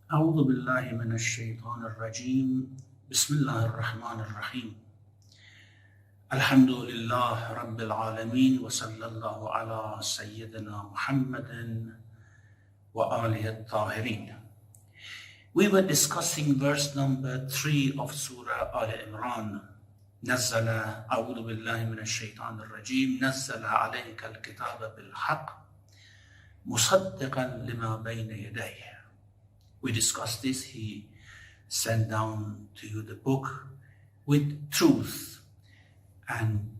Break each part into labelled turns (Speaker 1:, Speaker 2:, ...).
Speaker 1: أعوذ بالله من الشيطان الرجيم بسم الله الرحمن الرحيم الحمد لله رب العالمين وصلى الله على سيدنا محمد وآله الطاهرين. We were discussing verse number 3 of Surah Al Imran. نزل أعوذ بالله من الشيطان الرجيم نزل عليك الكتاب بالحق مصدقا لما بين يديه. We discussed this. He sent down to you the book with truth, and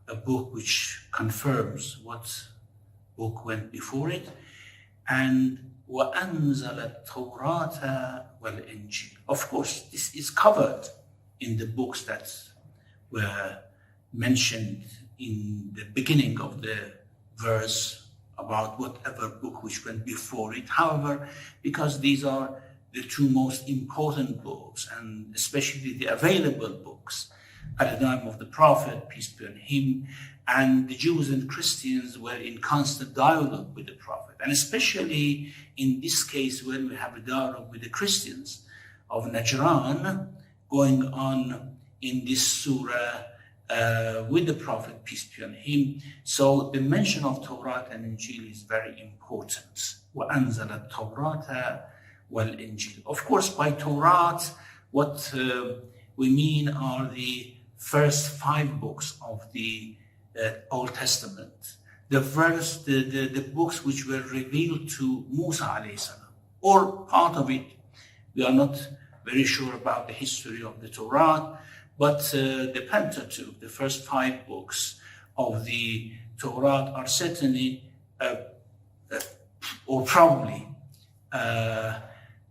Speaker 1: a book which confirms what book went before it, and وَأَنزَلَ التَّوْرَاةَ وَالْإِنْجِيلَ. Of course, this is covered in the books that were mentioned in the beginning of the verse about whatever book which went before it. However, because these are the two most important books, and especially the available books at the time of the Prophet, peace be on him, and the Jews and Christians were in constant dialogue with the Prophet, and especially in this case when we have a dialogue with the Christians of Najran going on in this surah with the Prophet, peace be on him. So the mention of Torah and Injeel is very important. وَأَنزَلَ التَّوْرَاةَ وَالْإِنْجِيلَ. Of course, by Torah, what we mean are the first 5 books of the Old Testament. The books which were revealed to Musa alayhi salam, or part of it. We are not very sure about the history of the Torah, but the Pentateuch, the first 5 books of the Torah, are certainly or probably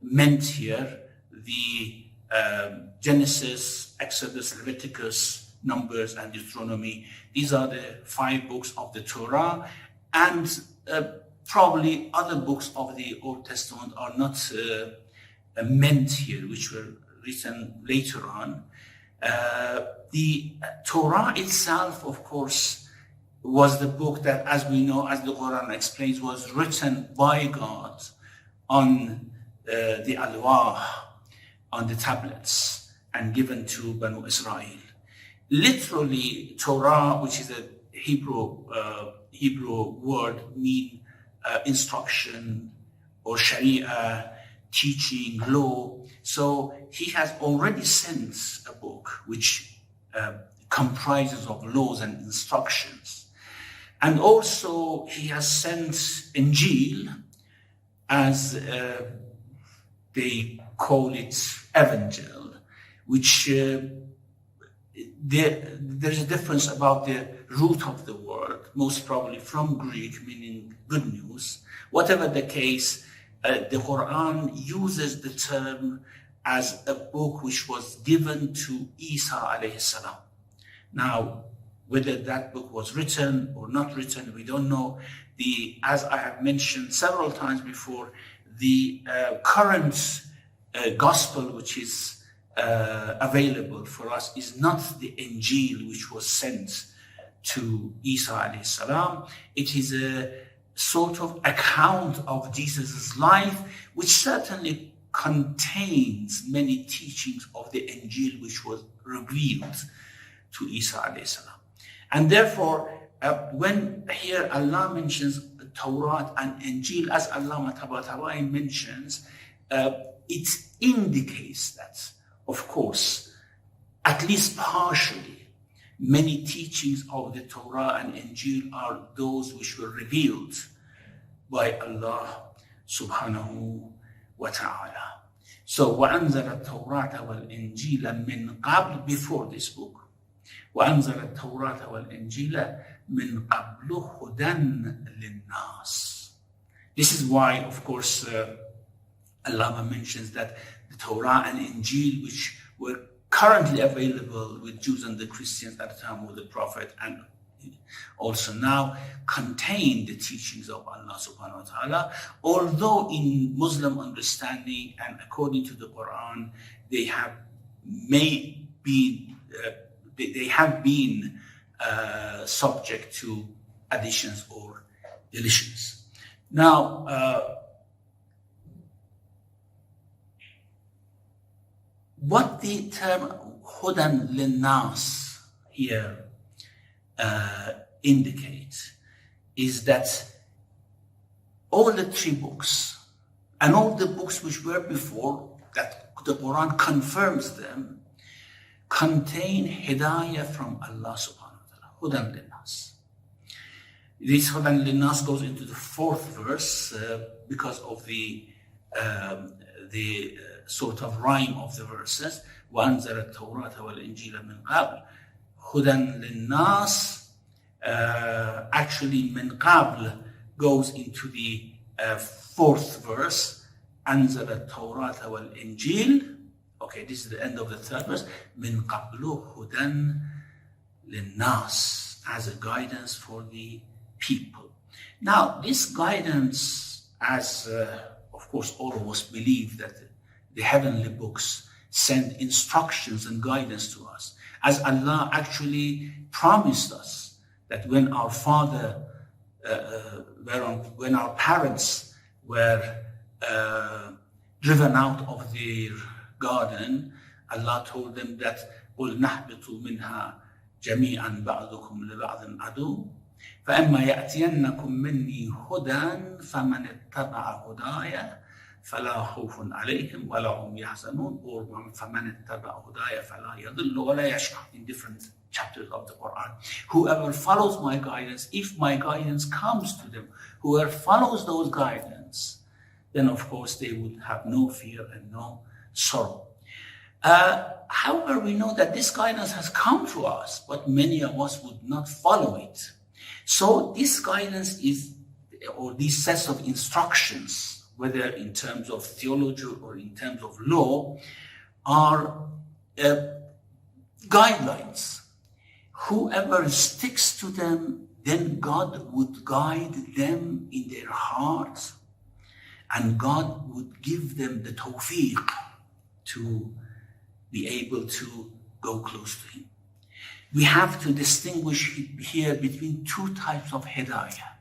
Speaker 1: meant here the Genesis, Exodus, Leviticus, Numbers, and Deuteronomy. These are the 5 books of the Torah, and probably other books of the Old Testament are not meant here, which were written later on. The Torah itself, of course, was the book that, as we know, as the Quran explains, was written by God on the alwah, on the tablets, and given to Banu Israel. Literally, Torah, which is a Hebrew word, mean instruction or Sharia, teaching, law. So he has already sent a book which comprises of laws and instructions. And also he has sent Injeel, as they call it, Evangel, which there's a difference about the root of the word, most probably from Greek, meaning good news. Whatever the case, the Quran uses the term as a book which was given to Isa alayhi salam. Now, whether that book was written or not written, we don't know. As I have mentioned several times before, the current gospel which is available for us is not the Injeel which was sent to Isa alayhi salam. It is a sort of account of Jesus' life, which certainly contains many teachings of the Injeel which was revealed to Isa alayhi salam. And therefore, when here Allah mentions Torah and Injeel, as Allah Taba'i mentions, it indicates that, of course, at least partially, many teachings of the Torah and Injeel are those which were revealed by Allah subhanahu wa ta'ala. So, وَأَنزَلَ التَّوْرَاةَ وَالْإِنْجِيلَ مِنْ قَبْلِ, before this book. وَأَنزَلَ التَّوْرَاةَ وَالْإِنْجِيلَ مِنْ قَبْلُ هُدًى لِلنَّاسِ. This is why, of course, Allah mentions that the Torah and Injeel, which were currently available with Jews and the Christians at the time of the Prophet, and also now, contain the teachings of Allah subhanahu wa ta'ala, although in Muslim understanding and according to the Quran, they have been subject to additions or deletions. Now, what the term Hudan Linnas here indicates is that all the 3 books and all the books which were before, that the Quran confirms them, contain hidayah from Allah subhanahu wa ta'ala. Hudan Linnas. This Hudan Linnas goes into the 4th verse because of the sort of rhyme of the verses. وَأَنزَلَ التَّوْرَاةَ وَالْإِنْجِيلَ مِنْ قَبْلِ هُدًى لِلنَّاسِ. Actually, min qabl goes into the 4th verse. أَنزَلَ التَّوْرَاةَ وَالْإِنْجِيلَ. Okay, this is the end of the 3rd verse. مِنْ قَبْلُ هُدًى لِلنَّاسِ, as a guidance for the people. Now, this guidance, as of course all of us believe that the heavenly books send instructions and guidance to us, as Allah actually promised us that when our parents were driven out of their garden, Allah told them that قُلْ نَحْبِطُوا مِنْهَا جَمِيعًا بَعْضُكُمْ لِبَعْضٍ عَدُوٌّ فَإِمَّا يَأْتِيَنَّكُمْ مِنِّي هُدًى فَمَنِ اتَّبَعَ هُدَايَ فَلَا خَوْفٌ عَلَيْهِمْ وَلَا هُمْ يَحْزَنُونَ, or فَمَنِ اتَّبَعَ هُدَايَ فَلَا يَضِلُّ وَلَا يَشْقَى, in different chapters of the Quran. Whoever follows my guidance, if my guidance comes to them, whoever follows those guidance, then of course they would have no fear and no sorrow. However, we know that this guidance has come to us, but many of us would not follow it. So this guidance is, or these sets of instructions, whether in terms of theology or in terms of law, are guidelines. Whoever sticks to them, then God would guide them in their hearts, and God would give them the Tawfiq to be able to go close to Him. We have to distinguish here between 2 types of hidayah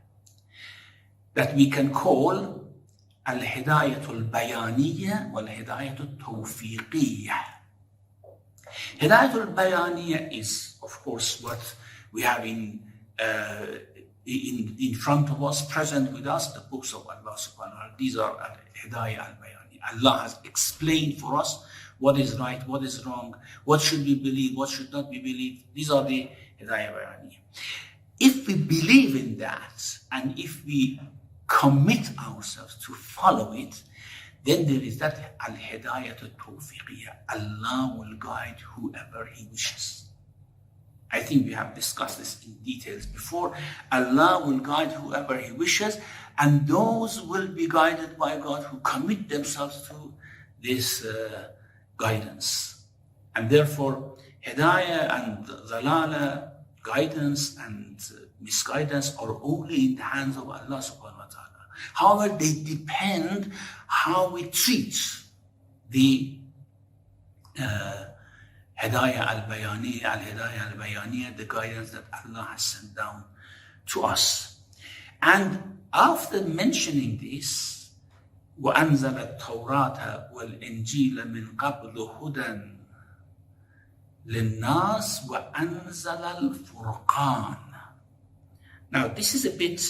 Speaker 1: that we can call al-hidayatul bayaniyya wal-hidayatul tawfiqiyya. Hidayatul bayaniyya is, of course, what we have in front of us, present with us, the books of Allah subhanahu wa ta'ala. These are al-hidayah al-bayaniyya. Allah has explained for us what is right, what is wrong, what should be believed, what should not be believed. These are the hidayah bayaniyya. If we believe in that, and if we commit ourselves to follow it, then there is that al-hidayatul tawfiqiyya. Allah will guide whoever He wishes. I think we have discussed this in details before. Allah will guide whoever He wishes, and those will be guided by God who commit themselves to this guidance. And therefore, hidayah and dhalala, guidance and misguidance, are only in the hands of Allah subhanahu wa ta'ala. However, they depend how we treat the hidayah al-bayaniyah, the guidance that Allah has sent down to us. And after mentioning this, وَأَنزَلَ التَّوْرَاةَ وَالْإِنْجِيلَ مِنْ قَبْلُ هُدًى لِلنَّاسِ وَأَنزَلَ الْفُرْقَانَ. Now, this is a bit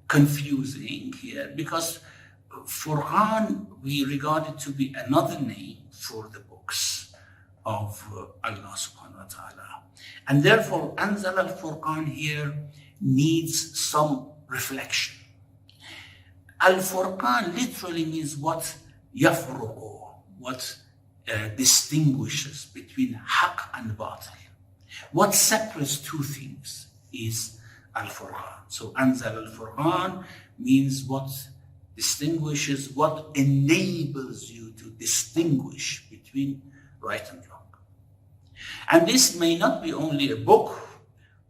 Speaker 1: confusing here, because Furqan, we regard it to be another name for the books of Allah subhanahu wa ta'ala. And therefore, Anzal al-Furqan here needs some reflection. Al-Furqan literally means what yafruqu, what distinguishes between haqq and batil. What separates 2 things is Al-Furqan. So Anzal al-Furqan means what distinguishes, what enables you to distinguish between right and wrong. And this may not be only a book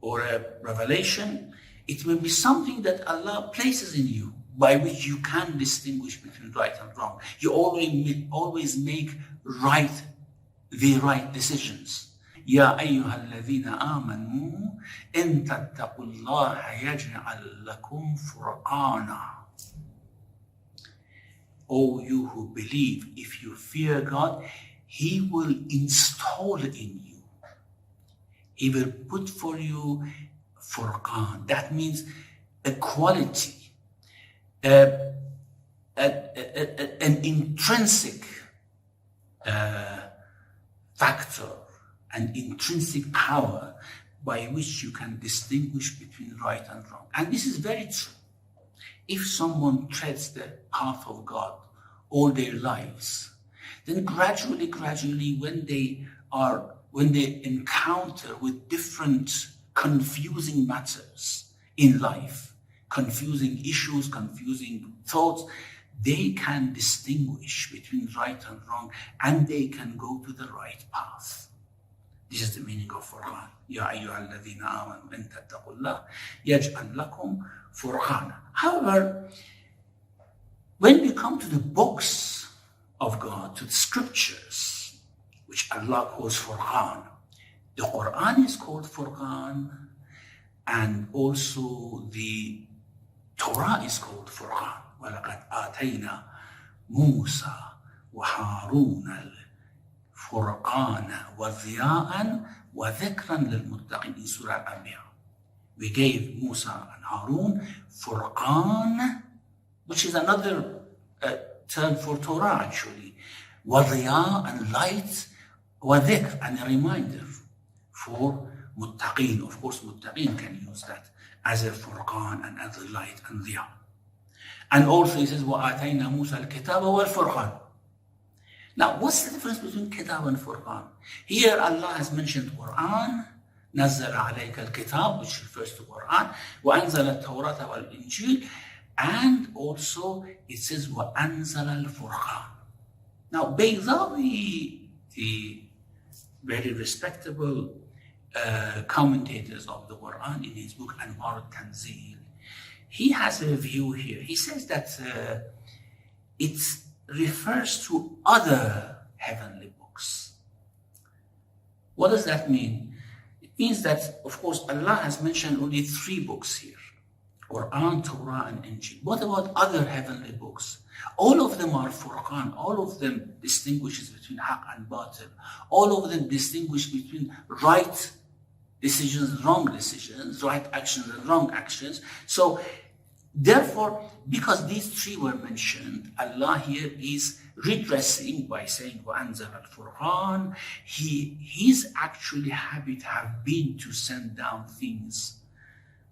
Speaker 1: or a revelation. It may be something that Allah places in you, by which you can distinguish between right and wrong. You always make the right decisions. يا أيها الذين آمنوا إن تتقوا الله يجعل لكم فرقانا. O you who believe, if you fear God, He will install in you. He will put for you Furqan. That means a quality, an intrinsic factor, an intrinsic power by which you can distinguish between right and wrong. And this is very true. If someone treads the path of God all their lives, then gradually, when they encounter with different confusing matters in life, confusing issues, confusing thoughts, they can distinguish between right and wrong, and they can go to the right path. This is the meaning of Furqan. Ya ayyuhalladhina amanu in tattaqullah yaj'al lakum furqana. However, when we come to the books of God, to the scriptures, which Allah calls Furqan, the Quran is called Furqan, and also the Torah is called Furqan. وَلَقَدْ آتَيْنَا مُوسَى وَهَارُونَ الْفُرْقَانَ وَضِيَاءً وَذِكْرًا لِلْمُتَّقِينَ in Surah Al Imran. We gave Musa and Harun Furqan, which is another term for Torah actually. وَضِيَاء and light, وَذِكْر and a reminder for Muttaqeen. Of course, Muttaqeen can use that as a Furqan and as a light and Diya. And also he says, وَآتَيْنَا مُوسَى الْكِتَابَ وَالْفُرْقَانَ. Now, what's the difference between Kitab and Furqan? Here Allah has mentioned Quran, نَزَّلَ عَلَيْكَ الْكِتَاب, which refers to Quran, وَأَنزَلَ التَّوْرَةَ وَالْإِنْجِيلَ, and also it says, وَأَنزَلَ الْفُرْقَانَ. Now, Baydawi, the very respectable commentators of the Quran, in his book Anwar al-Tanzil, he has a view here. He says that it refers to other heavenly books. What does that mean? It means that, of course, Allah has mentioned only 3 books here: Quran, Torah, and Injeel. What about other heavenly books? All of them are Furqan. All of them distinguishes between Haqq and Batil. All of them distinguish between right decisions, wrong decisions, right actions and wrong actions. So, therefore, because these 3 were mentioned, Allah here is redressing by saying, وَأَنزَلَ الْفُرْقَانَ. His actually habit have been to send down things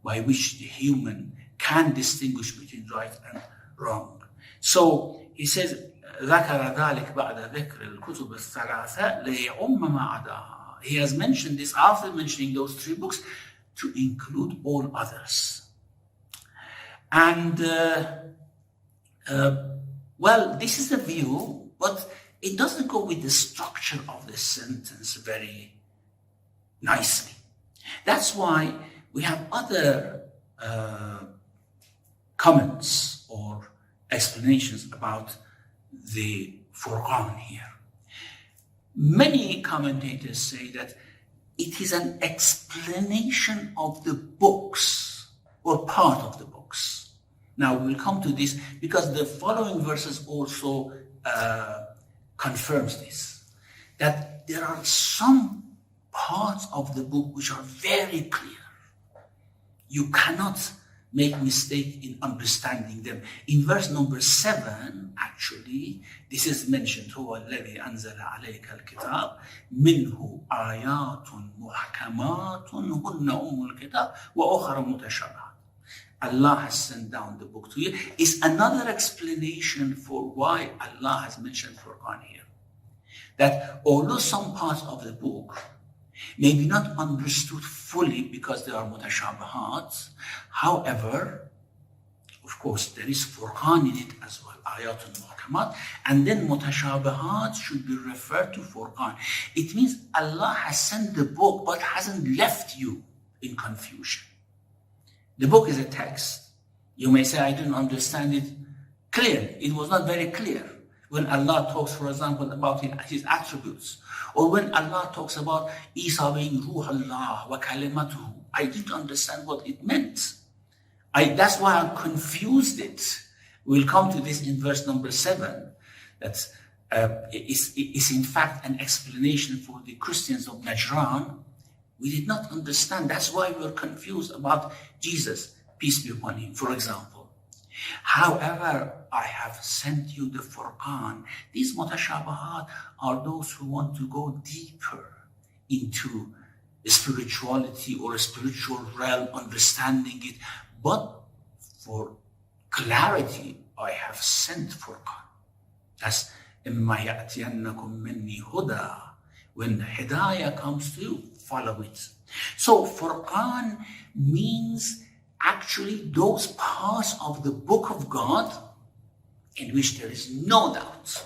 Speaker 1: by which the human can distinguish between right and wrong. So he says, ذَكَرَ ذَلِكَ بَعْدَ ذِكْرِ الْكُتُبِ الثَّلَاثَةِ لِيَعُمَّ مَا عَدَاهَا. He has mentioned this after mentioning those 3 books to include all others. And, well, this is the view, but it doesn't go with the structure of the sentence very nicely. That's why we have other comments or explanations about the Furqan here. Many commentators say that it is an explanation of the books or part of the books. Now we'll come to this because the following verses also confirms this, that there are some parts of the book which are very clear. You cannot make mistake in understanding them. In verse number 7, actually, this is mentioned, هو الذي أنزل عليك الكتاب منه آيات محكمات هن أم الكتاب وأخرى متشابهات. Allah has sent down the book to you. Is another explanation for why Allah has mentioned Furqan here. That although some parts of the book may be not understood fully because they are mutashabahat, however, of course, there is Furqan in it as well, ayatun muhkamat, and then mutashabahat should be referred to Furqan. It means Allah has sent the book but hasn't left you in confusion. The book is a text. You may say, I didn't understand it clearly. It was not very clear. When Allah talks, for example, about his attributes, or when Allah talks about Isa being Ruh Allah wa kalimatuhu, I didn't understand what it meant. That's why I confused it. We'll come to this in verse number 7. That's is in fact an explanation for the Christians of Najran. We did not understand. That's why we were confused about Jesus, peace be upon him, for example. However, I have sent you the Furqan. These mutashabahat are those who want to go deeper into spirituality or a spiritual realm, understanding it. But for clarity, I have sent Furqan. That's إِمَّا يَأْتِيَنَّكُم مِّنِّي هُدًى. When Hidayah comes to you, follow it. So Furqan means actually those parts of the book of God in which there is no doubt.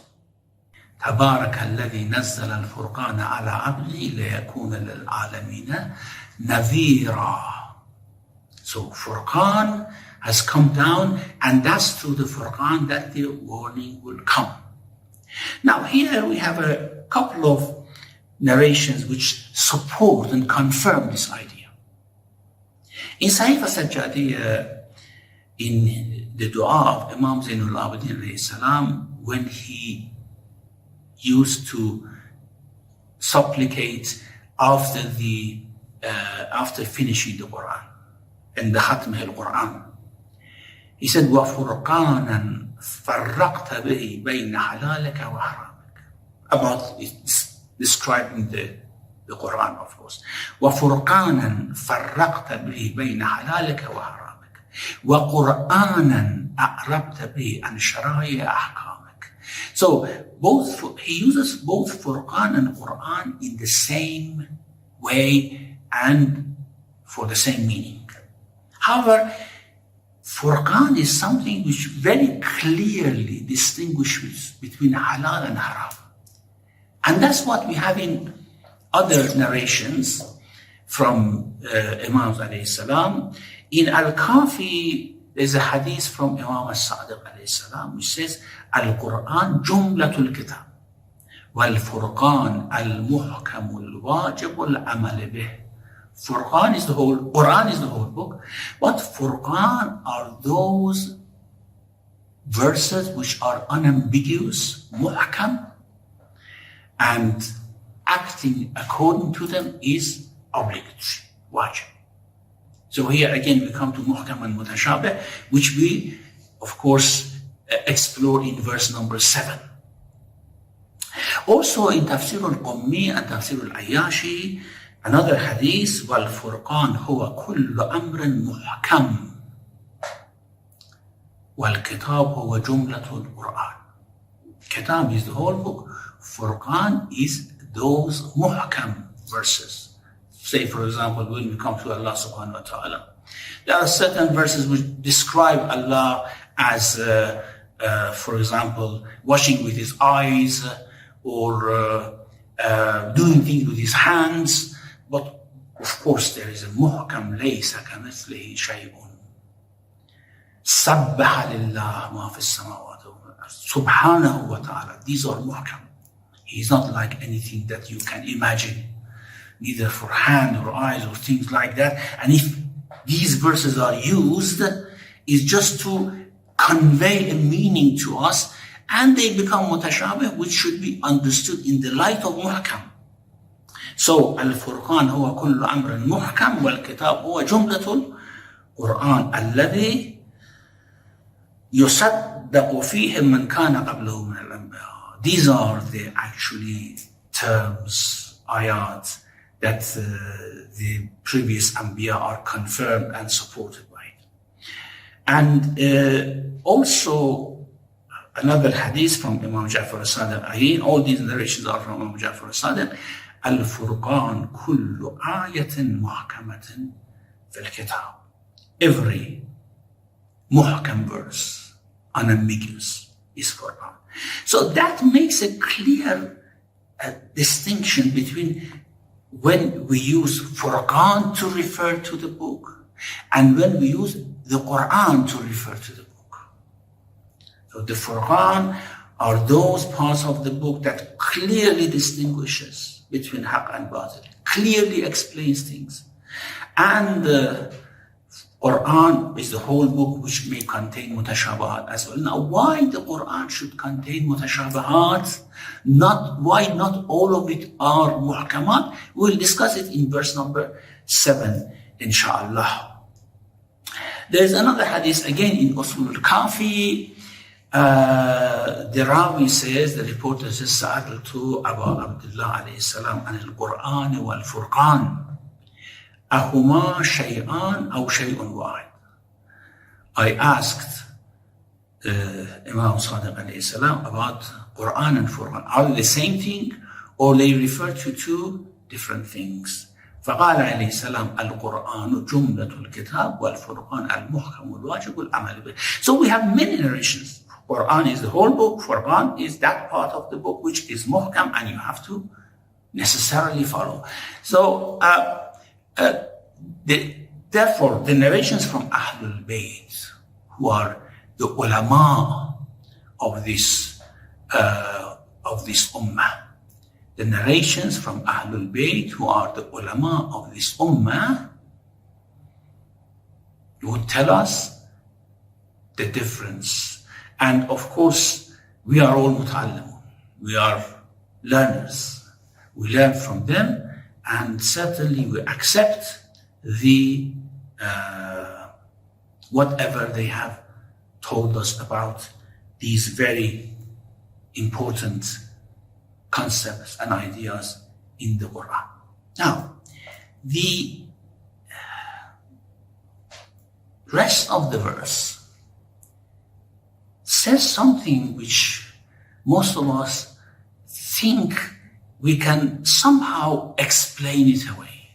Speaker 1: تبارك الذي نزل الفرقان على عبده ليكون للعالمين نذيرا. So Furqan has come down, and that's through the Furqan that the warning will come. Now here we have a couple of narrations which support and confirm this idea. In Sahih al-Sajjadiyya, in the dua of Imam Zainul Abidin alayhi salam, when he used to supplicate after finishing the Quran and the Khatm al-Quran, he said, وَفُرْقَانًا فَرَّقْتَ بِهِ بَيْنَ حَلَالِكَ وَحَرَامِكَ. About describing the Quran, of course. وَفُرْقَانًا فَرَّقْتَ بِهِ بَيْنَ حَلَالِكَ وَحَرَامِكَ وَقُرْآنًا أَعْرَبْتَ بِهِ عَنْ شَرَائِعِ أَحْكَامِكَ. So he uses both Furqan and Quran in the same way and for the same meaning. However, Furqan is something which very clearly distinguishes between halal and haram. And that's what we have in other narrations from Imams alayhi salam. In Al-Kafi, there's a hadith from Imam al-Sadiq alayhi salam which says, Al-Quran jumlatul kitab wal-Furqan al-muhkamul wajibul amal bih. Quran is the whole book, but Furqan are those verses which are unambiguous, muhkam, and acting according to them is obligatory, wajib. So here again we come to muhkam and mutashabih, which we, of course, explore in verse number 7. Also in Tafsir al-Qummi and Tafsir al-Ayyashi, another hadith, وَالْفُرْقَانْ هُوَ كُلُّ أَمْرٍ مُحْكَمٍ وَالْكِتَابُ هُوَ جُمْلَةُ الْقُرْآنِ. Kitab is the whole book. Furqan is those muhkam verses. Say, for example, when we come to Allah subhanahu wa ta'ala, there are certain verses which describe Allah as, for example, washing with his eyes or doing things with his hands. But of course there is a muhkam, laysa kamithlihi shay'un. Sabbaha lillah ma fi samawati wal ard. Subhanahu wa ta'ala. These are muhkam. He is not like anything that you can imagine, neither for hand or eyes or things like that. And if these verses are used, it's just to convey a meaning to us, and they become mutashabih, which should be understood in the light of muhkam. So, Al-Furqan huwa kullu amrin muhkam wal-kitab huwa jumlatul Qur'an alladhi yusaddaqu fihi man kana qablahu min al-anbiya. These are the actually terms, ayat, that the previous anbiya are confirmed and supported by it. And also another hadith from Imam Ja'far al-Sadiq. Again, all these narrations are from Imam Ja'far al-Sadiq. Al-Furqan kullu ayatin muhkamatin fil kitab. Every muhkam verse, unambiguous, is Furqan. So that makes a clear distinction between when we use Furqan to refer to the book and when we use the Quran to refer to the book. So the Furqan are those parts of the book that clearly distinguishes between haqq and batil, clearly explains things. And Quran is the whole book which may contain mutashabahat as well. Now, why the Quran should contain mutashabahat? Why not all of it are muhkamat? We'll discuss it in verse number 7, inshallah. There is another hadith again in Usul al-Kafi. The Rawi says, the reporter says, Sa'adtu Abu Abdullah alayhi salam an al-Quran wal-Furqan. Ahuma shay'an aw shay'un wahid. I asked Imam Sadiq alayhi salam about Quran and Furqan. Are they the same thing or they refer to two different things? فقال عليه السلام القرآن جملة الكتاب والفرقان المحكم الواجب العمل به. So we have many narrations. Quran is the whole book. Furqan is that part of the book which is muhkam and you have to necessarily follow. So therefore, the narrations from Ahlul Bayt, who are the ulama of this ummah, the narrations from Ahlul Bayt, who are the ulama of this ummah, would tell us the difference. And of course, we are all muta'allimun. We are learners. We learn from them, and certainly we accept the whatever they have told us about these very important concepts and ideas in the Quran. Now, the rest of the verse says something which most of us think we can somehow explain it away,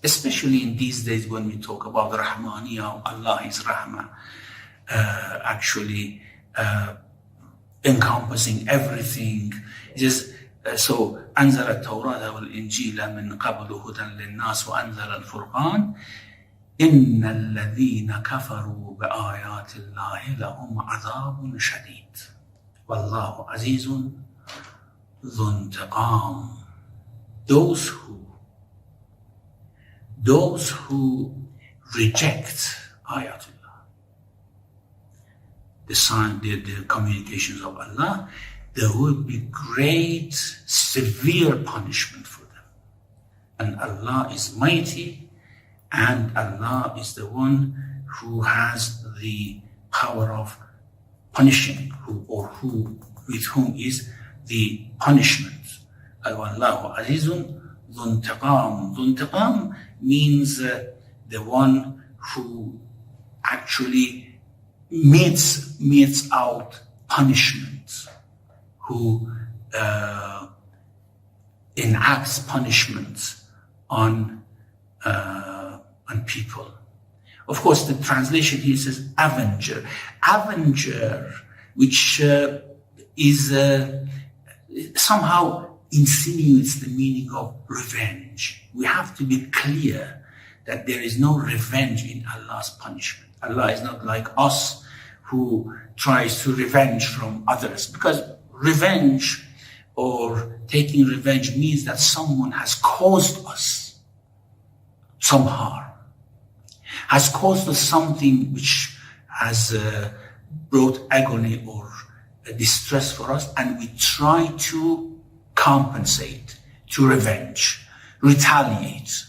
Speaker 1: especially in these days when we talk about Rahmaniyah, Allah is Rahman, actually encompassing everything. It is so أنزل التوراة والإنجيل من قبل هدى للناس وأنزل الفرقان إن الذين كفروا بآيات الله لهم عذاب شديد والله عزيز ذو انتقام. Those who reject ayatullah, the communications of Allah, there will be great, severe punishment for them. And Allah is mighty, and Allah is the one who has the power of punishing, with whom is the punishment. Wallahu azizun dhu intiqam. Dhu intiqam means the one who actually metes out punishment, who enacts punishment on people. Of course, the translation here says avenger. Avenger, which is somehow insinuates the meaning of revenge. We have to be clear that there is no revenge in Allah's punishment. Allah is not like us who tries to revenge from others, because revenge or taking revenge means that someone has caused us some harm, has caused us something which has brought agony or distress for us, and we try to compensate, to revenge, retaliate.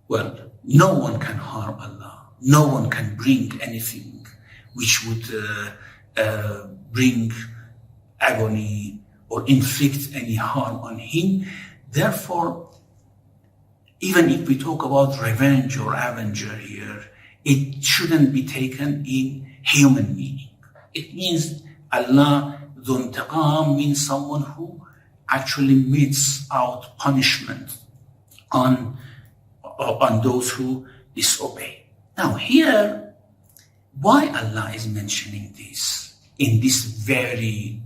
Speaker 1: Well, no one can harm Allah. No one can bring anything which would bring agony or inflict any harm on him. Therefore, even if we talk about revenge or avenger here, it shouldn't be taken in human meaning. It means Allah, Dhu Intiqam, means someone who actually metes out punishment on those who disobey. Now here, why Allah is mentioning this in this very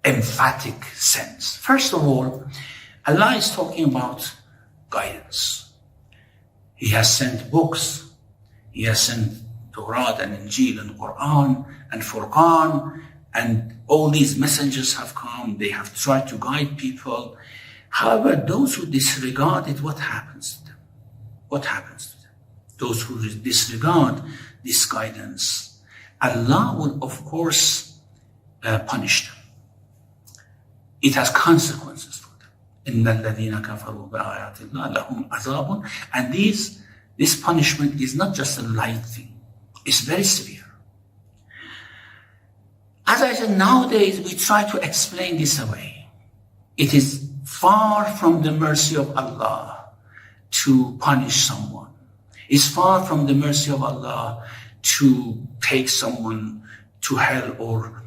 Speaker 1: emphatic sense? First of all, Allah is talking about guidance. He has sent books. He has sent Torah and Injeel and Quran and Furqan, and all these messengers have come. They have tried to guide people. However, those who disregard it, what happens to them? What happens to them? those who disregard this guidance, Allah will of course punish them. It has consequences for them. إِنَّ الَّذِينَ كَفَرُوا بِآيَاتِ اللَّهِ لَهُمْ عَذَابٌ. And this punishment is not just a light thing. It's very severe. As I said, nowadays we try to explain this away. It is far from the mercy of Allah to punish someone. It's far from the mercy of Allah to take someone to hell or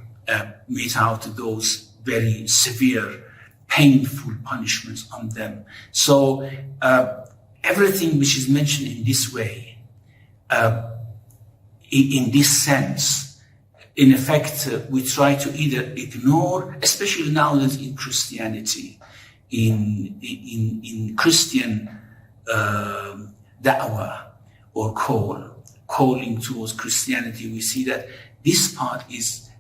Speaker 1: mete out those very severe, painful punishments on them. So everything which is mentioned in this way, in this sense, in effect, we try to either ignore, especially nowadays in Christianity, in Christian da'wah or calling towards Christianity, we see that this part is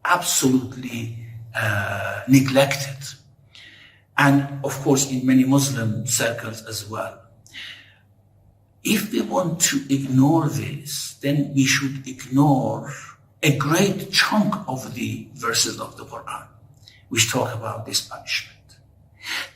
Speaker 1: absolutely neglected. And of course, in many Muslim circles as well. If we want to ignore this, then we should ignore a great chunk of the verses of the Quran which talk about this punishment.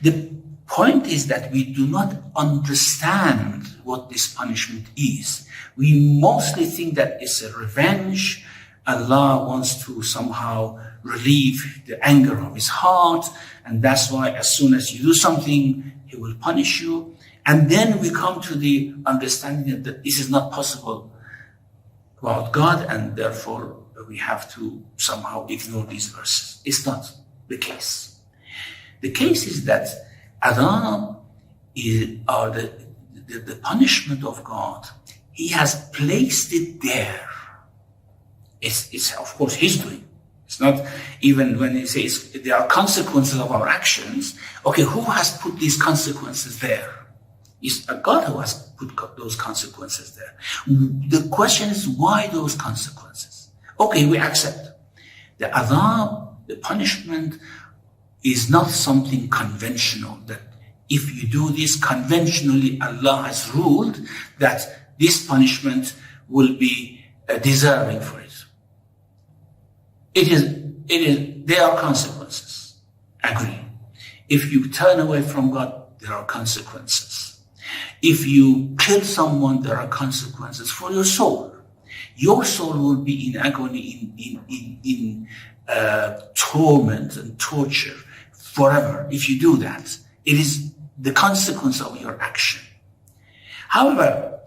Speaker 1: The point is that we do not understand what this punishment is. We mostly think that it's a revenge. Allah wants to somehow relieve the anger of his heart, and that's why as soon as you do something, he will punish you. And then we come to the understanding that this is not possible about God, and therefore we have to somehow ignore these verses. It's not the case. The case is that adab or the punishment of God, he has placed it there. It's of course his doing. It's not even when he says there are consequences of our actions. Okay, who has put these consequences there? It's a God who has put those consequences there. The question is, why those consequences? Okay, we accept. The adab, the punishment, is not something conventional, that if you do this conventionally, Allah has ruled that this punishment will be deserving for it. There are consequences. Agree. If you turn away from God, there are consequences. If you kill someone, there are consequences for your soul. Your soul will be in agony, in torment and torture forever. If you do that, it is the consequence of your action. However,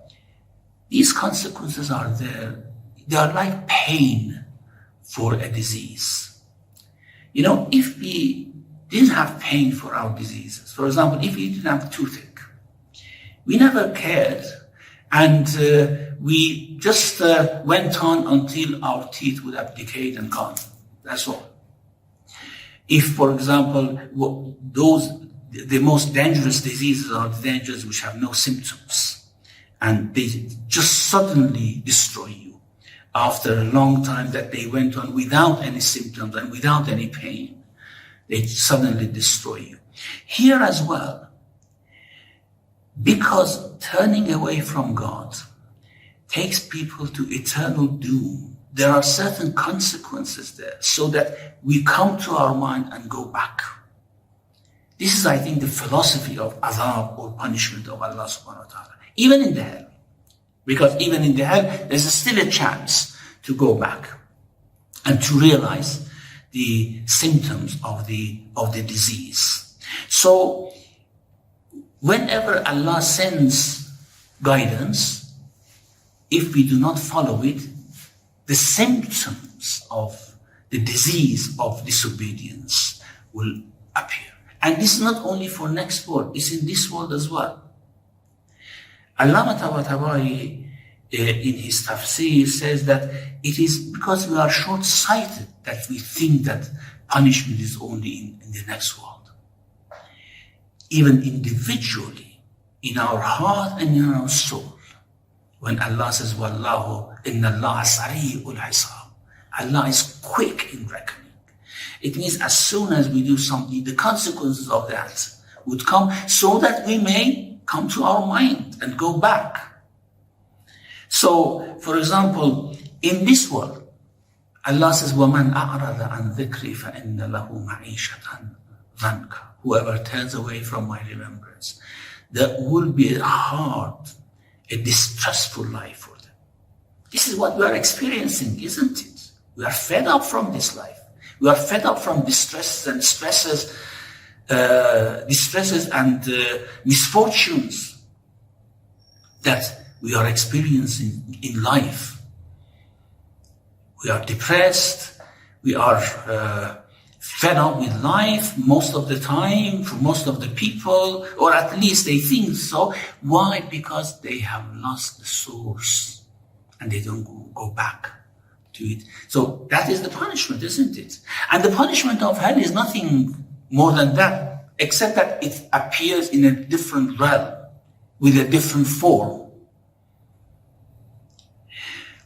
Speaker 1: these consequences are there. They are like pain for a disease. You know, if we didn't have pain for our diseases, for example, if we didn't have toothache, we never cared, and we just went on until our teeth would have decayed and gone. That's all. If, for example, the most dangerous diseases are the dangerous which have no symptoms, and they just suddenly destroy you after a long time that they went on without any symptoms and without any pain. They suddenly destroy you. Here as well, because turning away from God takes people to eternal doom, there are certain consequences there so that we come to our mind and go back. This is, I think, the philosophy of azab or punishment of Allah subhanahu wa ta'ala. Even in the hell. Because even in the hell, there's still a chance to go back and to realize the symptoms of the disease. So, whenever Allah sends guidance, if we do not follow it, the symptoms of the disease of disobedience will appear. And this is not only for next world, it's in this world as well. Allama Tabatabai in his Tafsir says that it is because we are short-sighted that we think that punishment is only in the next world. Even individually, in our heart and in our soul, when Allah says, Wallahu, inna Allah sari'ul hisab, Allah is quick in reckoning. It means as soon as we do something, the consequences of that would come so that we may come to our mind and go back. So, for example, in this world, Allah says, وَمَنْ أَعْرَضَ عَنْ ذِكْرِي فَإِنَّ لَهُ مَعِيشَةً ضَنْكَ. Whoever turns away from my remembrance, there will be a hard, a distressful life for them. This is what we are experiencing, isn't it? We are fed up from this life. We are fed up from distresses and misfortunes that we are experiencing in life. We are depressed. We are fed up with life most of the time, for most of the people, or at least they think so. Why? Because they have lost the source and they don't go back to it. So that is the punishment, isn't it? And the punishment of hell is nothing more than that, except that it appears in a different realm, with a different form.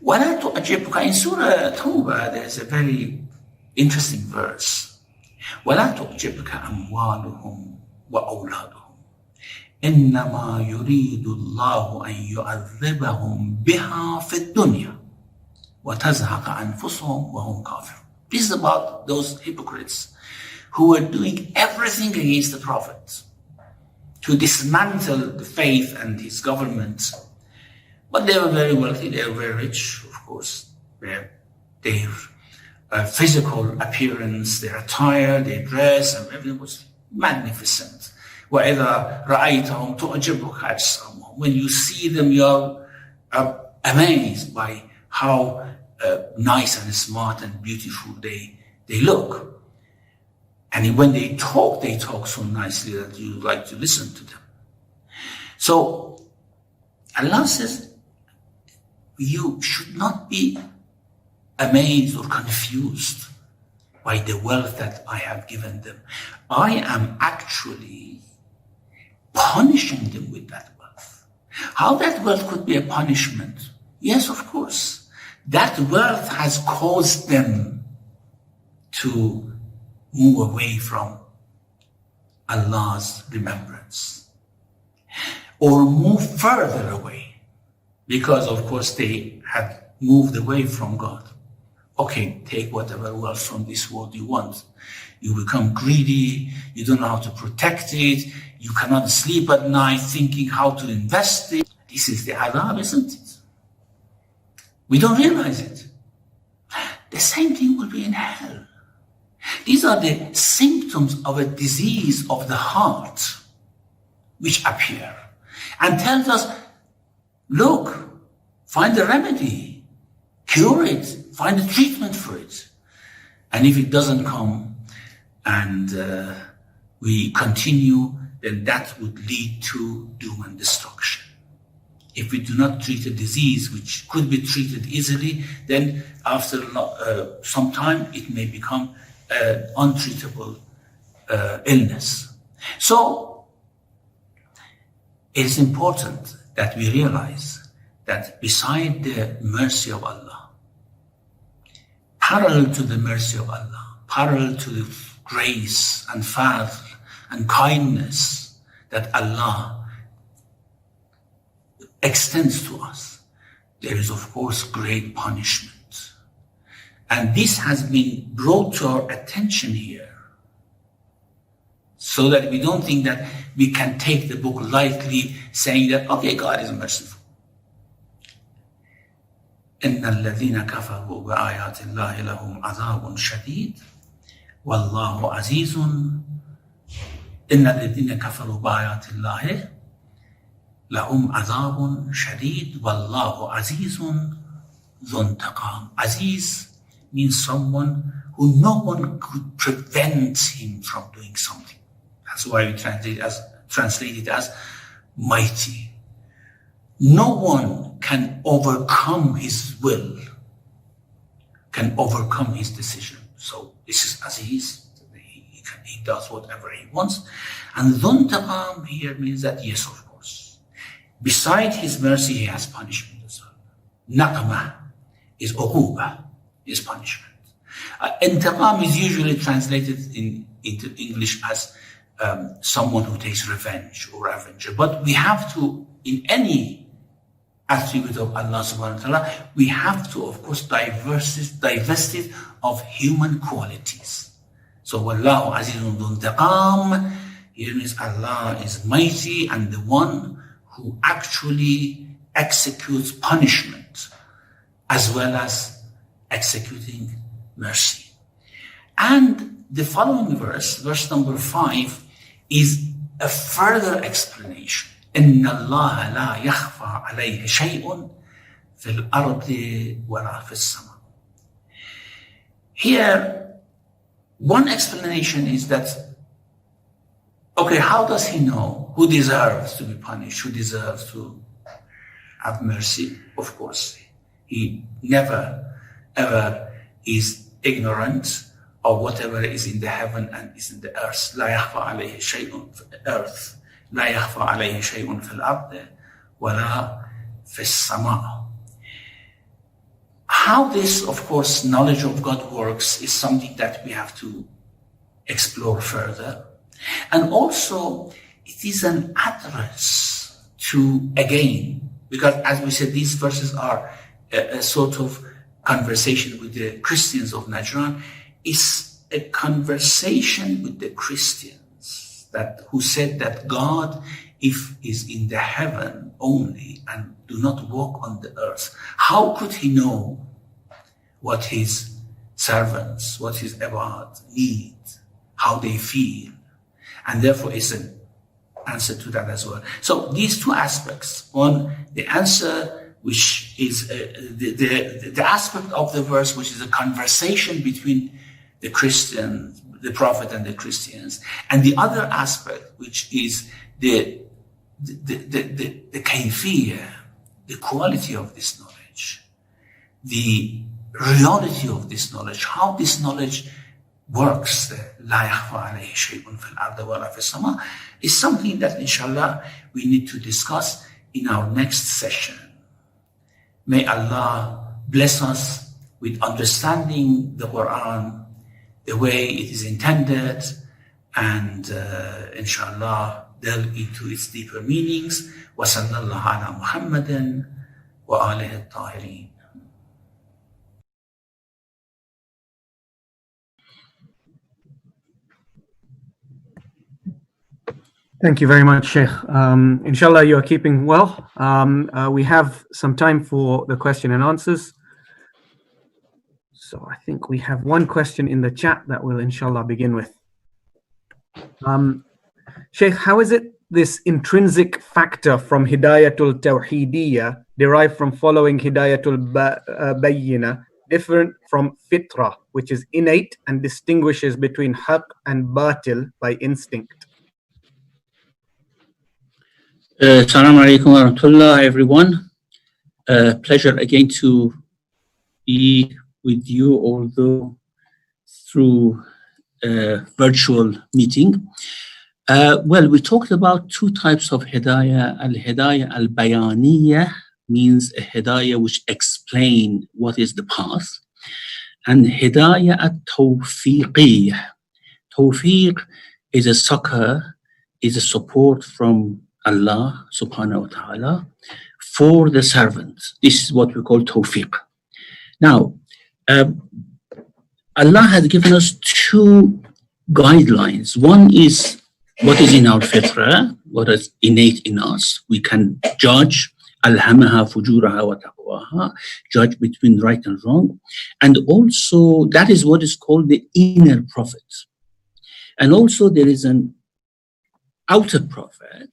Speaker 1: وَلَا تُعْجِبْكَ. In Surah Tawbah, there's a very interesting verse. وَلَا تُعْجِبْكَ أَمْوَالُهُمْ وَأَوْلَادُهُمْ إِنَّمَا يُرِيدُ اللَّهُ أَنْ يُعَذِّبَهُمْ بِهَا فِي الدُّنْيَا وَتَزْهَقَ أَنفُسُهُمْ وَهُمْ كَافِرُونَ. This is about those hypocrites who were doing everything against the Prophet to dismantle the faith and his government. But they were very wealthy, they were very rich, of course. Their physical appearance, their attire, their dress, and everything was magnificent. وَإِذَا رَأَيْتَهُمْ تُعْجِبُكَ أَجْسَامُهُم. When you see them, you are amazed by how nice and smart and beautiful they look. And when they talk so nicely that you like to listen to them. So Allah says, you should not be amazed or confused by the wealth that I have given them. I am actually punishing them with that wealth. How that wealth could be a punishment? Yes, of course. That wealth has caused them to move away from Allah's remembrance, or move further away, because of course they had moved away from God. Okay, take whatever wealth from this world you want. You become greedy, you don't know how to protect it, you cannot sleep at night thinking how to invest it. This is the adab, isn't it? We don't realize it. The same thing will be in hell. These are the symptoms of a disease of the heart which appear and tells us, look, find a remedy, cure it, find a treatment for it. And if it doesn't come and we continue, then that would lead to doom and destruction. If we do not treat a disease which could be treated easily, then after some time it may become an untreatable illness. So it is important that we realize that beside the mercy of Allah, parallel to the mercy of Allah, parallel to the grace and fadl and kindness that Allah extends to us, there is of course great punishment. And this has been brought to our attention here, so that we don't think that we can take the book lightly, saying that, okay, God is merciful. إِنَّ الَّذِينَ كَفَرُوا بِآيَاتِ اللَّهِ لَهُمْ عَذَابٌ شَدِيدٌ وَاللَّهُ عَزِيزٌ. إِنَّ الَّذِينَ كَفَرُوا بِآيَاتِ اللَّهِ لَهُمْ عَذَابٌ شَدِيدٌ وَاللَّهُ عَزِيزٌ ذُو انْتِقَامٍ. Aziz means someone who no one could prevent him from doing something. That's why we translate it as mighty. No one can overcome his will, can overcome his decision. So this is Aziz. He does whatever he wants. And Dhun Taqam here means that, yes, of course, beside his mercy, he has punishment as well. Naqmah is uquba, is punishment. Intaqam is usually translated into English as someone who takes revenge or avenger. But we have to, in any attribute of Allah subhanahu wa ta'ala, we have to, of course, divest it of human qualities. So, Wallahu Azizun Dhu Intiqam, here means Allah is mighty and the one who actually executes punishment as well as executing mercy. And the following verse, verse number 5, is a further explanation. إِنَّ اللَّهَ لَا يَخْفَى عَلَيْهِ شَيْءٌ فِي الْأَرْضِ وَلَا فِي السَّمَاءِ. Here, one explanation is that, okay, how does he know who deserves to be punished, who deserves to have mercy? Of course, he never, ever is ignorant of whatever is in the heaven and is in the earth. لا يخفى عليه شيء في الأرض لا يخفى عليه شيء في الأرض ولا في السماء. How this, of course, knowledge of God works is something that we have to explore further. And also, it is an address to, again, because as we said, these verses are a sort of conversation with the Christians of Najran. Is a conversation with the Christians who said that God, if is in the heaven only and do not walk on the earth, how could he know what his servants, what his ibad need, how they feel? And therefore it's an answer to that as well. So these two aspects. One, the answer which is the aspect of the verse which is a conversation between the Christians, the Prophet and the Christians, and the other aspect which is the kayfiyah, the quality of this knowledge, the reality of this knowledge, how this knowledge works, لا يخفى عليه شيء في الأرض ولا في السماء, is something that inshallah we need to discuss in our next session. May Allah bless us with understanding the Quran the way it is intended, and inshallah delve into its deeper meanings. Wa sallallahu ala Muhammadin wa alihi at-tahirin.
Speaker 2: Thank you very much, Sheikh. Inshallah, you are keeping well. We have some time for the question and answers. So I think we have one question in the chat that we'll inshallah begin with. Sheikh, how is it this intrinsic factor from Hidayatul Tawheediyya derived from following Hidayatul Bayyina different from Fitra, which is innate and distinguishes between Haqq and Batil by instinct?
Speaker 3: Assalamu alaikum wa rahmatullah, everyone. Pleasure again to be with you, although through a virtual meeting. Well, we talked about two types of hidayah. Al-hidayah al-bayaniyah means a hidayah which explain what is the path, and hidayah al-tawfiqiyah. Tawfiq is a succor, is a support from Allah subhanahu wa ta'ala for the servants. This is what we call tawfiq. Now, Allah has given us two guidelines. One is what is in our fitrah, what is innate in us. We can judge alhamaha fujuraha wa taqwaha, judge between right and wrong. And also that is what is called the inner prophet. And also there is an outer prophet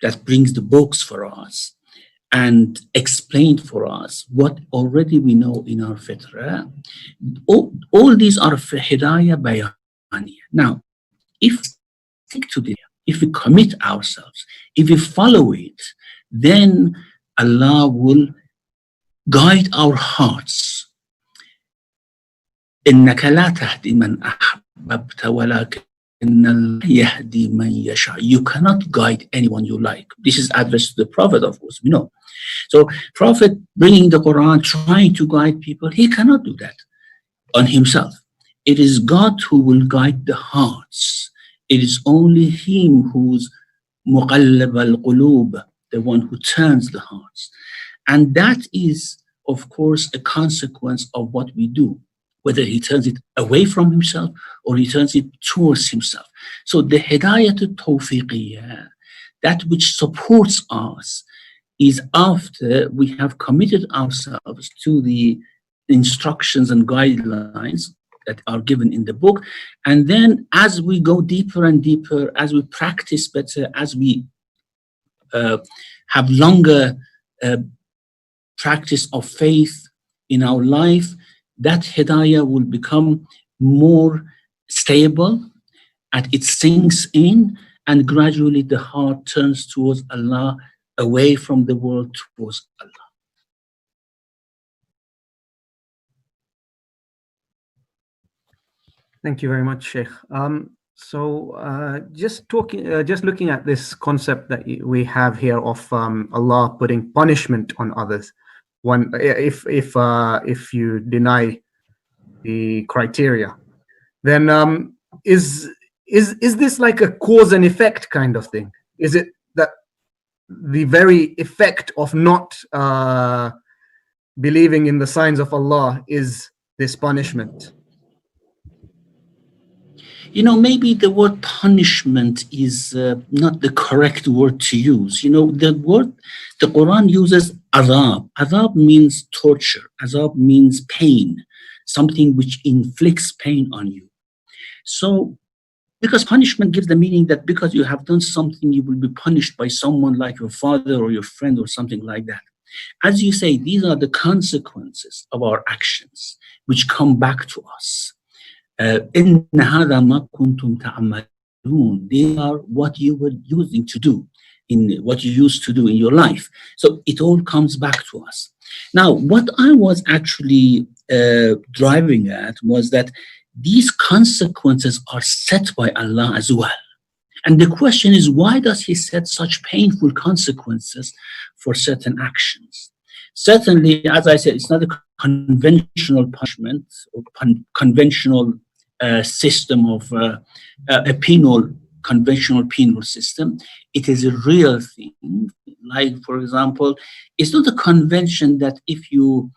Speaker 3: that brings the books for us and explained for us what already we know in our fitrah. All these are hidayah bayaniyah. Now, if we stick to this, if we commit ourselves, if we follow it, then Allah will guide our hearts. إِنَّكَ لَا تَهْدِي مَنْ أَحْبَبْتَ وَلَكِنَّ You cannot guide anyone you like. This is addressed to the Prophet, of course, we know. So Prophet bringing the Quran, trying to guide people, he cannot do that on himself. It is God who will guide the hearts. It is only him who's muqallab al-qulub, the one who turns the hearts. And that is, of course, a consequence of what we do, whether he turns it away from himself or he turns it towards himself. So the hidayah to tawfiqiyah, that which supports us, is after we have committed ourselves to the instructions and guidelines that are given in the book. And then as we go deeper and deeper, as we practice better, as we have longer practice of faith in our life, that hidayah will become more stable, and it sinks in, and gradually the heart turns towards Allah, away from the world towards Allah.
Speaker 2: Thank you very much, Sheikh. Just looking at this concept that we have here of Allah putting punishment on others, one if you deny the criteria, then is this like a cause and effect kind of thing? Is it that the very effect of not believing in the signs of Allah is this punishment?
Speaker 3: You know, maybe the word punishment is not the correct word to use. You know, the Quran uses azab. Azab means torture. Azab means pain, something which inflicts pain on you. So, because punishment gives the meaning that because you have done something, you will be punished by someone like your father or your friend or something like that. As you say, these are the consequences of our actions, which come back to us. They are what you were using to do, in what you used to do in your life. So it all comes back to us. Now, what I was actually driving at was that these consequences are set by Allah as well. And the question is, why does He set such painful consequences for certain actions? Certainly, as I said, it's not a conventional punishment or conventional system of a conventional penal system. It is a real thing. Like, for example, it's not a convention that if you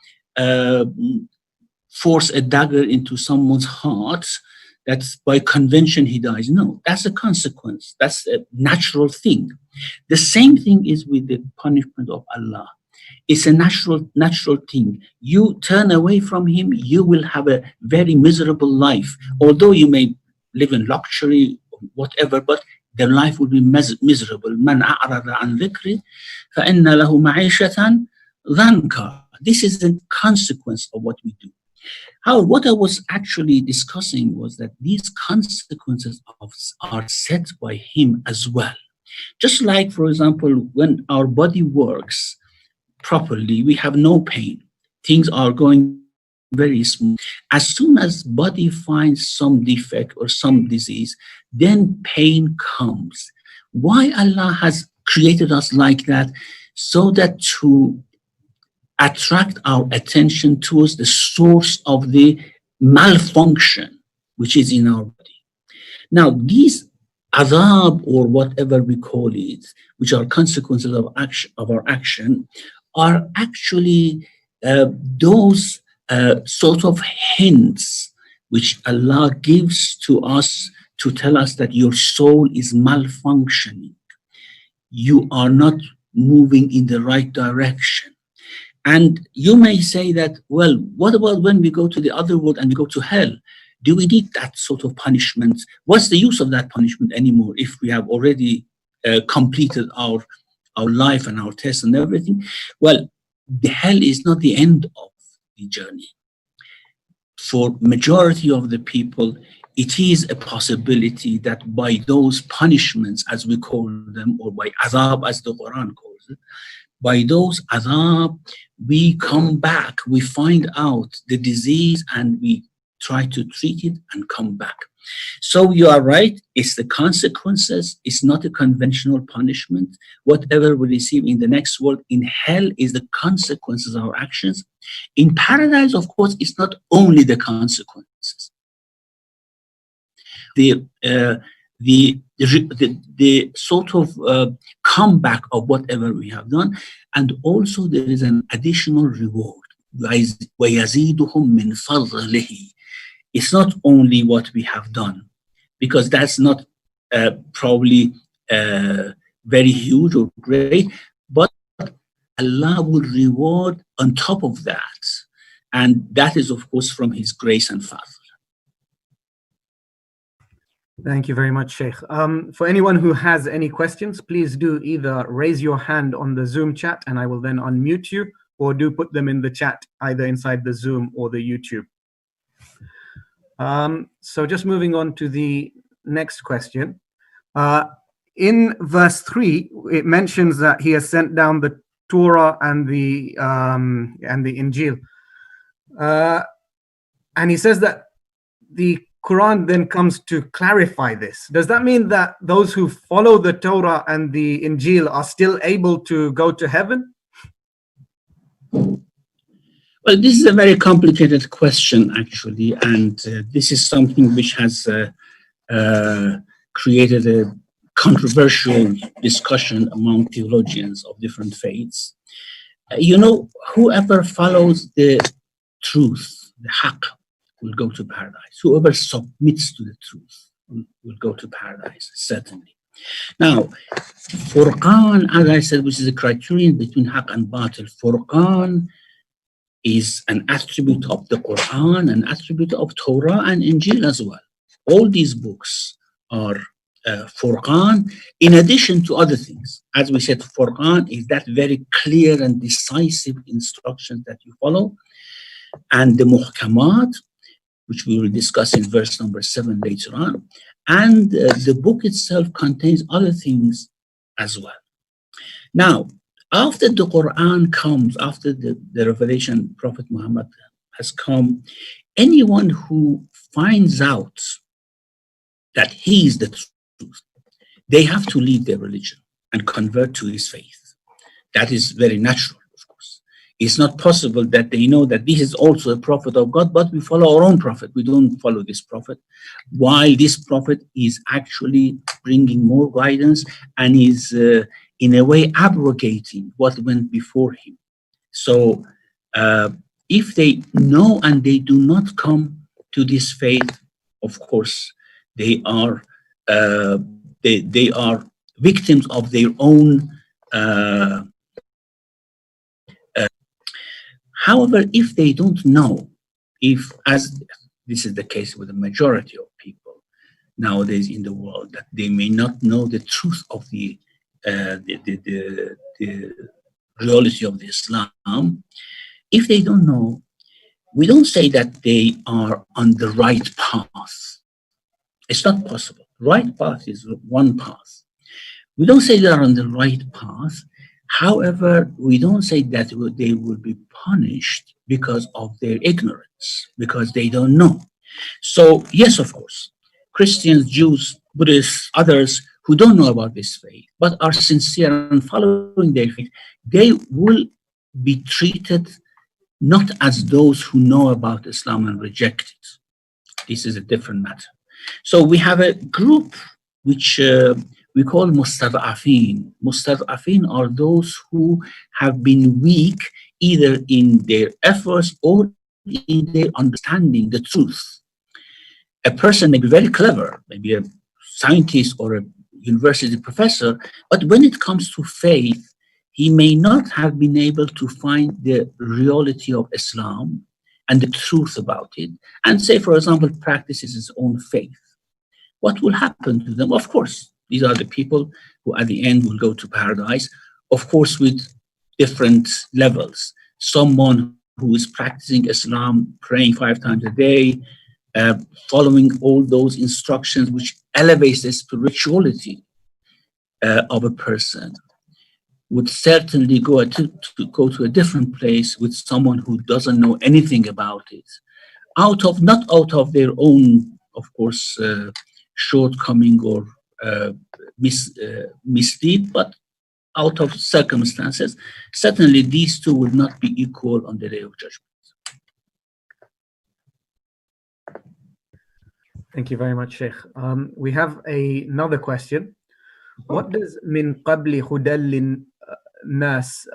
Speaker 3: force a dagger into someone's heart, that's by convention he dies. No, that's a consequence. That's a natural thing. The same thing is with the punishment of Allah. It's a natural thing. You turn away from Him, you will have a very miserable life. Although you may live in luxury or whatever, but their life will be miserable. Man a'rada an dhikri fa inna lahu ma'ishatan dhanka. This is the consequence of what we do. However, what I was actually discussing was that these consequences are set by Him as well. Just like, for example, when our body works properly, we have no pain. Things are going very smooth. As soon as body finds some defect or some disease, then pain comes. Why Allah has created us like that? So that to attract our attention towards the source of the malfunction which is in our body. Now, these azab, or whatever we call it, which are consequences of our action, are actually those sort of hints which Allah gives to us to tell us that your soul is malfunctioning. You are not moving in the right direction. And you may say that, well, what about when we go to the other world and we go to hell? Do we need that sort of punishment? What's the use of that punishment anymore if we have already completed our life and our tests and everything? Well, the hell is not the end of the journey. For majority of the people, it is a possibility that by those punishments, as we call them, or by azab, as the Quran calls it, by those azab, we come back, we find out the disease, and we try to treat it and come back. So you are right, it's the consequences, it's not a conventional punishment. Whatever we receive in the next world, in hell, is the consequences of our actions. In paradise, of course, it's not only the consequences. The the sort of comeback of whatever we have done, and also there is an additional reward. وَيَزِيدُهُمْ مِنْ فَضْلِهِ. It's not only what we have done, because that's not probably very huge or great, but Allah will reward on top of that, and that is of course from His grace and fadl.
Speaker 2: Thank you very much, Sheikh. For anyone who has any questions, please do either raise your hand on the Zoom chat and I will then unmute you, or do put them in the chat either inside the Zoom or the YouTube. So just moving on to the next question. In verse 3, it mentions that He has sent down the Torah and the Injeel. And He says that the Quran then comes to clarify this. Does that mean that those who follow the Torah and the Injeel are still able to go to heaven?
Speaker 3: Well, this is a very complicated question, actually, and this is something which has created a controversial discussion among theologians of different faiths. Whoever follows the truth, the haqq, will go to paradise. Whoever submits to the truth will go to paradise, certainly. Now, Furqan, as I said, which is a criterion between haqq and batil, Furqan is an attribute of the Quran, an attribute of Torah and Injeel as well. All these books are Furqan, in addition to other things. As we said, Furqan is that very clear and decisive instructions that you follow, and the muhkamat, which we will discuss in verse number 7 later on. And the book itself contains other things as well. Now, after the Quran comes, after the revelation, Prophet Muhammad has come, anyone who finds out that he is the truth, they have to leave their religion and convert to his faith. That is very natural. It's not possible that they know that this is also a prophet of God, but we follow our own prophet. We don't follow this prophet, while this prophet is actually bringing more guidance and is, in a way, abrogating what went before him. So, if they know and they do not come to this faith, of course, they are victims of their own. However, if they don't know, as this is the case with the majority of people nowadays in the world, that they may not know the truth of the reality of the Islam, if they don't know, we don't say that they are on the right path. It's not possible. Right path is one path. We don't say they are on the right path. However, we don't say that they will be punished because of their ignorance, because they don't know. So, yes, of course, Christians, Jews, Buddhists, others who don't know about this faith, but are sincere in following their faith, they will be treated not as those who know about Islam and reject it. This is a different matter. So we have a group which we call Mustad'afin. Mustad'afin are those who have been weak either in their efforts or in their understanding the truth. A person may be very clever, maybe a scientist or a university professor, but when it comes to faith, he may not have been able to find the reality of Islam and the truth about it, and say, for example, practices his own faith. What will happen to them? Of course, these are the people who at the end will go to paradise, of course, with different levels. Someone who is practicing Islam, praying 5 times a day, following all those instructions which elevates the spirituality of a person, would certainly go to a different place with someone who doesn't know anything about it, not out of their own, of course, shortcoming or misdeed, but out of circumstances. Certainly, these two will not be equal on the day of judgment.
Speaker 2: Thank you very much, Sheikh. We have another question. What does min qabli hudal nas,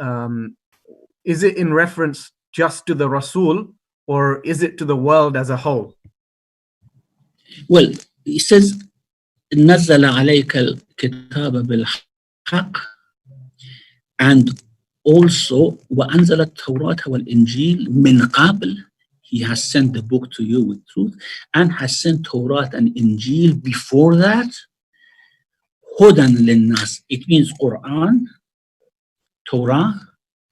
Speaker 2: is it in reference just to the Rasul, or is it to the world as a whole?
Speaker 3: Well, it says نزل عليك الكتاب بالحق, and also وأنزل التوراة والإنجيل من قبل. He has sent the book to you with truth and has sent Torah and Injeel before that. هدى للناس, it means Quran, Torah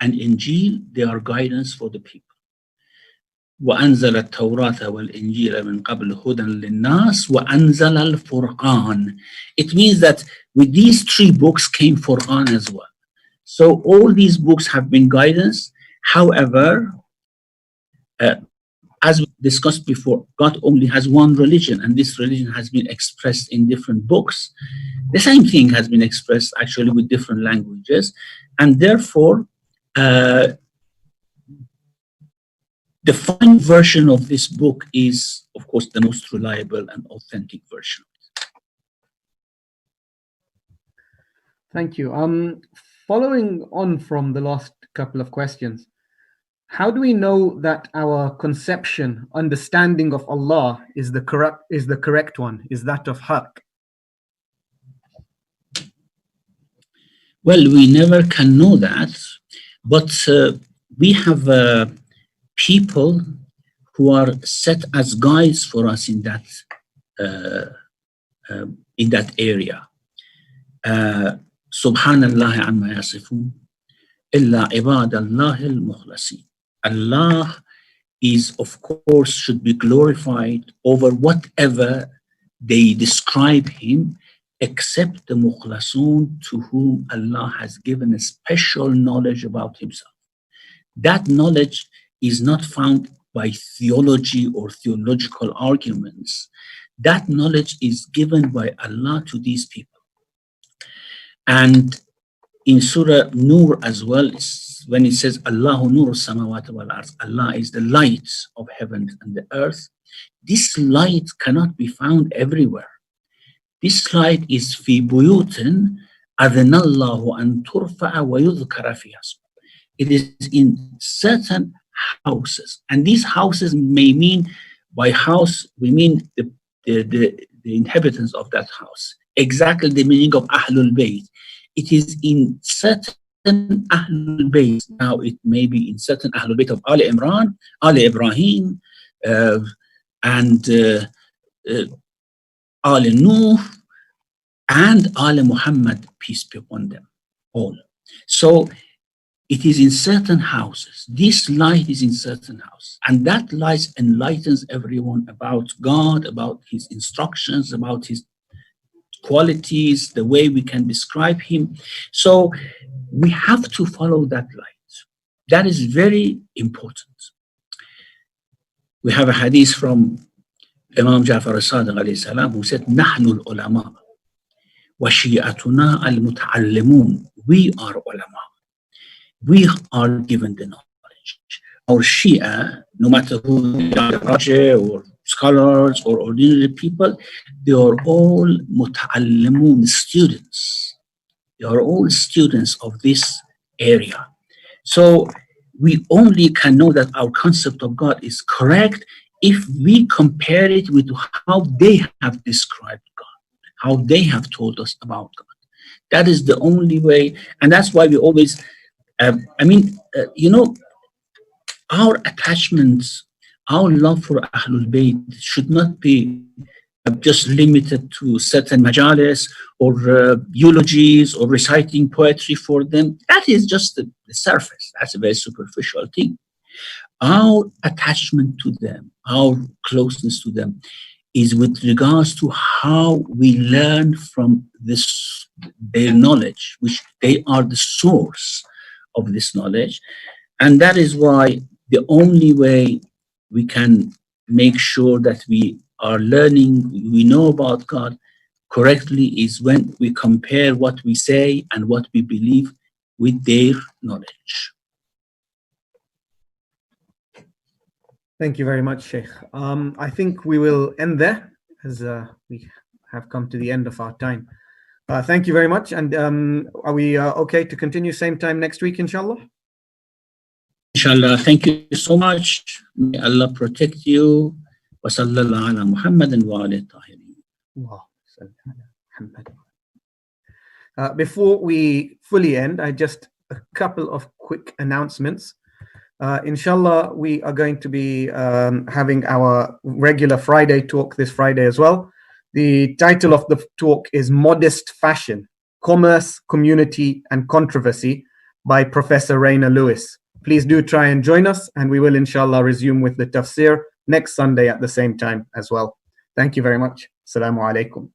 Speaker 3: and Injeel, they are guidance for the people. وأنزل التوراة والإنجيل من قبل هدى للناس وأنزل الفرقان. It means that with these three books came Quran as well. So all these books have been guidance. However, as we discussed before, God only has one religion, and this religion has been expressed in different books. The same thing has been expressed actually with different languages, and therefore the final version of this book is, of course, the most reliable and authentic version.
Speaker 2: Thank you. Following on from the last couple of questions, how do we know that our conception, understanding of Allah is the correct one, is that of haqq?
Speaker 3: Well, we never can know that, but we have people who are set as guides for us in that area. Subhanallah amma yasifun, illa ibadallah al-mukhlasin. Allah is, of course, should be glorified over whatever they describe him, except the mukhlasun, to whom Allah has given a special knowledge about himself. That knowledge is not found by theology or theological arguments. That knowledge is given by Allah to these people. And in Surah Nur as well, when it says Allahu Nur samawati wal ard, Allah is the light of heaven and the earth. This light cannot be found everywhere. This light is fi buyutin adhana Allahu an turfa'a wa yudhkara fiha. It is in certain houses, and these houses may mean, by house we mean the inhabitants of that house. Exactly the meaning of Ahlul Bayt. It is in certain Ahlul Bayt. Now it may be in certain Ahlul Bayt of Al Imran, Al Ibrahim, and Al Nuh, and Al Muhammad, peace be upon them all. So it is in certain houses. This light is in certain houses, and that light enlightens everyone about God, about his instructions, about his qualities, the way we can describe him. So we have to follow that light. That is very important. We have a hadith from Imam Ja'far al-Sadiq alayhi salam, who said, "Nahnu al-ulama wa shi'atuna al-muta'allimun." We are ulama. We are given the knowledge. Our Shia, no matter who they are, Raja or scholars or ordinary people, they are all muta'allimun, students. They are all students of this area. So we only can know that our concept of God is correct if we compare it with how they have described God, how they have told us about God. That is the only way, and that's why we always, our attachments, our love for Ahlul Bayt should not be just limited to certain majalis or eulogies or reciting poetry for them. That is just the surface. That's a very superficial thing. Our attachment to them, our closeness to them, is with regards to how we learn from their knowledge, which they are the source of this knowledge. And that is why the only way we can make sure that we are learning, we know about God correctly, is when we compare what we say and what we believe with their knowledge.
Speaker 2: Thank you very much, Sheikh. I think we will end there. as we have come to the end of our time. Thank you very much. And are we okay to continue same time next week, inshallah?
Speaker 3: Inshallah, thank you so much. May Allah protect you. Wa sallallahu ala Muhammadin wa alihi tahirin.
Speaker 2: Before we fully end, just a couple of quick announcements. Inshallah, we are going to be having our regular Friday talk this Friday as well. The title of the talk is Modest Fashion, Commerce, Community and Controversy by Professor Rainer Lewis. Please do try and join us, and we will inshallah resume with the tafsir next Sunday at the same time as well. Thank you very much. Assalamu alaikum.